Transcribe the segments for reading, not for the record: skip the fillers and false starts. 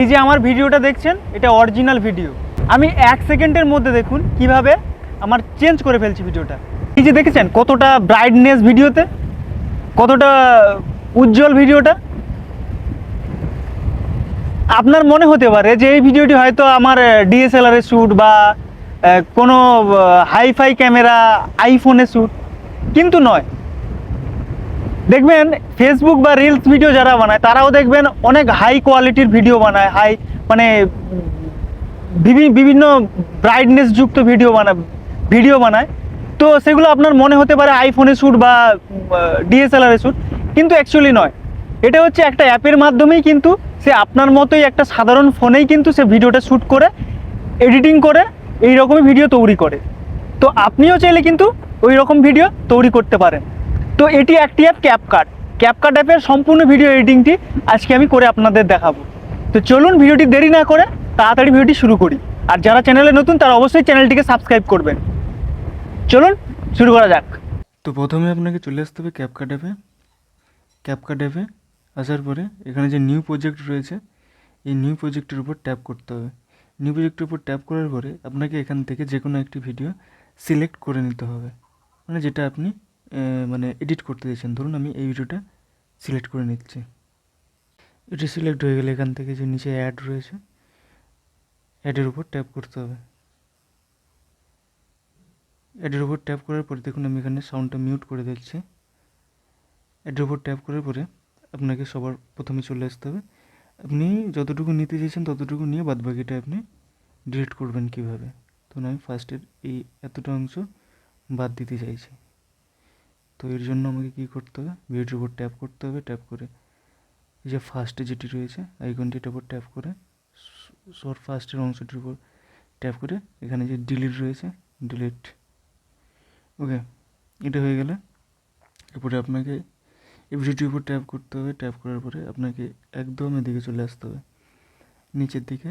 এই যে আমার ভিডিওটা দেখছেন, এটা অরিজিনাল ভিডিও। আমি 1 সেকেন্ডের মধ্যে দেখুন কিভাবে আমার চেঞ্জ করে ফেলছি ভিডিওটা। এই যে দেখেছেন কতটা ব্রাইটনেস ভিডিওতে, কতটা উজ্জ্বল ভিডিওটা। আপনার মনে হতে পারে যে এই ভিডিওটি হয়তো আমার ডিএসএলআরের শ্যুট বা কোনো হাইফাই ক্যামেরা আইফোনের শ্যুট, কিন্তু নয়। দেখবেন ফেসবুক বা রিলস ভিডিও যারা বানায় তারাও দেখবেন অনেক হাই কোয়ালিটির ভিডিও বানায়, হাই মানে বিভিন্ন ব্রাইটনেস যুক্ত ভিডিও বানায়। তো সেগুলো আপনার মনে হতে পারে আইফোনের শ্যুট বা ডিএসএলআরের শ্যুট, কিন্তু অ্যাকচুয়ালি নয়। এটা হচ্ছে একটা অ্যাপের মাধ্যমেই কিন্তু সে আপনার মতোই একটা সাধারণ ফোনেই কিন্তু সে ভিডিওটা শ্যুট করে এডিটিং করে এই রকমই ভিডিও তৈরি করে। তো আপনিও চাইলে কিন্তু ওই রকম ভিডিও তৈরি করতে পারেন। তো এটি একটি অ্যাপ ক্যাপকাট অ্যাপের সম্পূর্ণ ভিডিও এডিটিংটি আজকে আমি করে আপনাদের দেখাবো। তো চলুন ভিডিওটি দেরি না করে তাড়াতাড়ি ভিডিওটি শুরু করি। আর যারা চ্যানেলে নতুন তারা অবশ্যই চ্যানেলটিকে সাবস্ক্রাইব করবেন। চলুন শুরু করা যাক। তো প্রথমে আপনাকে চলে আসতে হবে ক্যাপকাট অ্যাপে আসার পরে এখানে যে নিউ প্রজেক্ট রয়েছে এই নিউ প্রজেক্টের উপর ট্যাপ করতে হবে। নিউ প্রজেক্টের উপর ট্যাপ করার পরে আপনাকে এখান থেকে যে কোনো একটি ভিডিও সিলেক্ট করে নিতে হবে, মানে যেটা আপনি মানে এডিট করতে দিয়েছেন। ধরুন আমি এই ভিডিওটা সিলেক্ট করে নিচ্ছি। এটি সিলেক্ট হয়ে গেলে এখান থেকে যে নিচে অ্যাড রয়েছে অ্যাডের উপর ট্যাপ করতে হবে। অ্যাডের উপর ট্যাপ করার পরে দেখুন আমি এখানে সাউন্ডটা মিউট করে দিচ্ছি। অ্যাডের উপর ট্যাপ করার পরে আপনাকে সবার প্রথমে চলে আসতে হবে। আপনি যতটুকু নিতে চেয়েছেন ততটুকু নিয়ে বাদবাকিটা আপনি ডিলিট করবেন কীভাবে। তো আমি ফার্স্টের এই এতটা অংশ বাদ দিতে চাইছি। তো এর জন্য আমাকে কী করতে হবে, ভিডিওর উপর ট্যাপ করতে হবে। ট্যাপ করে এই যে ফার্স্টে যেটি রয়েছে আইকনটির উপর ট্যাপ করে ফার্স্টের অংশটির উপর ট্যাপ করে এখানে যে ডিলিট রয়েছে ডিলিট। ওকে, এটা হয়ে গেলে এরপরে আপনাকে এই ভিডিওটির উপর ট্যাপ করতে হবে। ট্যাপ করার পরে আপনাকে একদম এদিকে চলে আসতে হবে, নিচের দিকে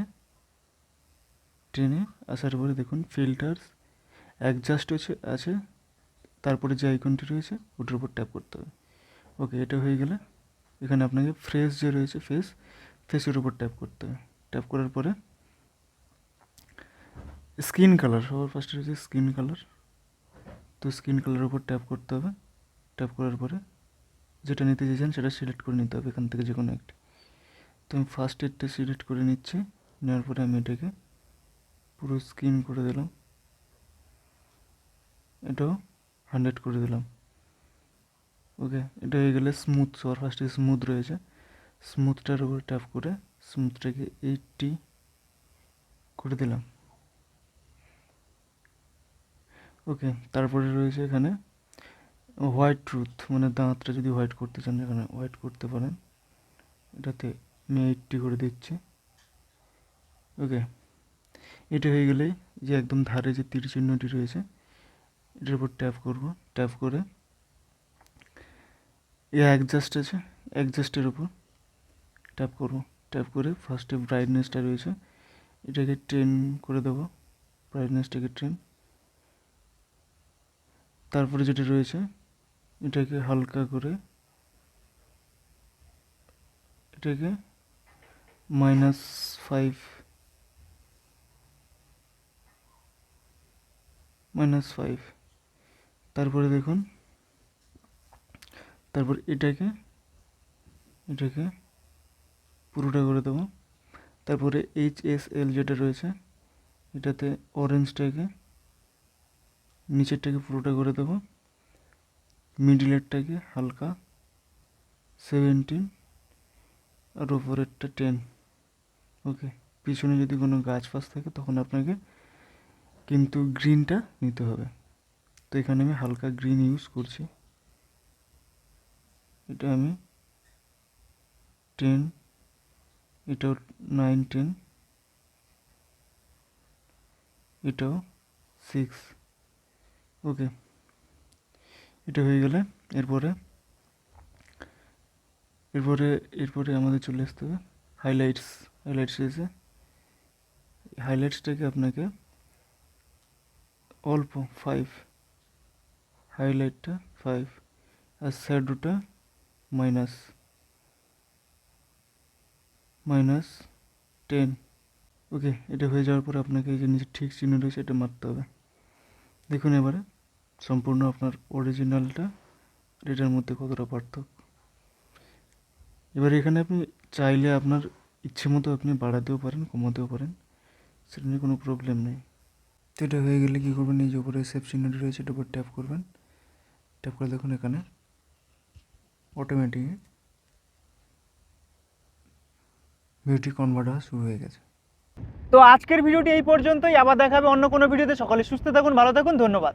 টেনে আসার পরে দেখুন ফিল্টার্স অ্যাডজাস্ট আছে, তারপরে যে আইকনটি রয়েছে ওটার উপর ট্যাপ করতে হবে। ওকে, এটা হয়ে গেলে এখানে আপনাকে ফেস যে রয়েছে ফেসের উপর ট্যাপ করতে হবে। ট্যাপ করার পরে স্কিন কালার, সবার ফার্স্টে রয়েছে স্কিন কালার। তো স্কিন কালারের উপর ট্যাপ করতে হবে। ট্যাপ করার পরে যেটা নিতে চাইছেন সেটা সিলেক্ট করে নিতে হবে এখান থেকে যে কোনো একটি। তো আমি ফার্স্ট এডটা সিলেক্ট করে নিচ্ছি। নেওয়ার পরে আমি এটাকে পুরো স্ক্রিন করে দিলাম, এটাও 100 করে দিলাম। ওকে, এটা হয়ে গেলে স্মুথ, সবার ফার্স্টে স্মুথ রয়েছে, স্মুথটার উপর ট্যাপ করে স্মুথটাকে 80 করে দিলাম। ওকে, তারপরে রয়েছে এখানে হোয়াইট ট্রুথ, মানে দাঁতটা যদি হোয়াইট করতে চান এখানে হোয়াইট করতে পারেন। এটাতে আমি 80 করে দিচ্ছি। ওকে, এটা হয়ে গেলে যে একদম ধারে যে তীর চিহ্নটি রয়েছে এটার উপর ট্যাপ করব। ট্যাপ করে অ্যাডজাস্ট আছে, অ্যাডজাস্টের উপর ট্যাপ করব। ট্যাপ করে ফার্স্টে ব্রাইটনেসটা রয়েছে এটাকে 10 করে দেবো, ব্রাইটনেসটাকে 10। তারপরে যেটা রয়েছে এটাকে হালকা করে এটাকে -5 -5। তারপরে দেখুন, তারপর এটাকে পুরোটা করে দেবো। তারপরে HSL যেটা রয়েছে এটাতে অরেঞ্জটাকে নিচেরটাকে পুরোটা করে দেবো, মিডিলেরটাকে হালকা 17 আর উপরেরটা 10। ওকে, পিছনে যদি কোনো গাছ ফাছ থাকে তখন আপনাকে কিন্তু গ্রিনটা নিতে হবে। তো এখানে আমি হালকা গ্রিন ইউজ করছি। এটা আমি 10, এটাও 9 10, এটাও 6। ওকে, এটা হয়ে গেলে এরপরে আমাদের চলে আসতে হবে হাইলাইটস এসে হাইলাইটসটাকে আপনাকে অল্প 5, হাইলাইটটা 5 আর শ্যাডোটা মাইনাস 10। ওকে, এটা হয়ে যাওয়ার পরে আপনাকে এই যে নিচে ঠিক চিহ্ন রয়েছে এটা মারতে হবে। দেখুন এবারে সম্পূর্ণ আপনার অরিজিনালটা এটার মধ্যে কতটা পার্থক্য। এবার এখানে আপনি চাইলে আপনার ইচ্ছে মতো আপনি বাড়াতেও পারেন, কমাতেও পারেন, সেটা নিয়ে কোনো প্রবলেম নেই। তো এটা হয়ে গেলে কী করবেন, এই যে উপরে সেভ চিহ্নটি রয়েছে এটার উপর ট্যাপ করবেন। ট্যাপ করে দেখুন এখানে অটোমেটিক ভিডিওটি কনভার্ট হওয়া শুরু হয়ে গেছে। তো আজকের ভিডিওটি এই পর্যন্তই, আবার দেখা হবে অন্য কোনো ভিডিওতে। সকলে সুস্থ থাকুন, ভালো থাকুন, ধন্যবাদ।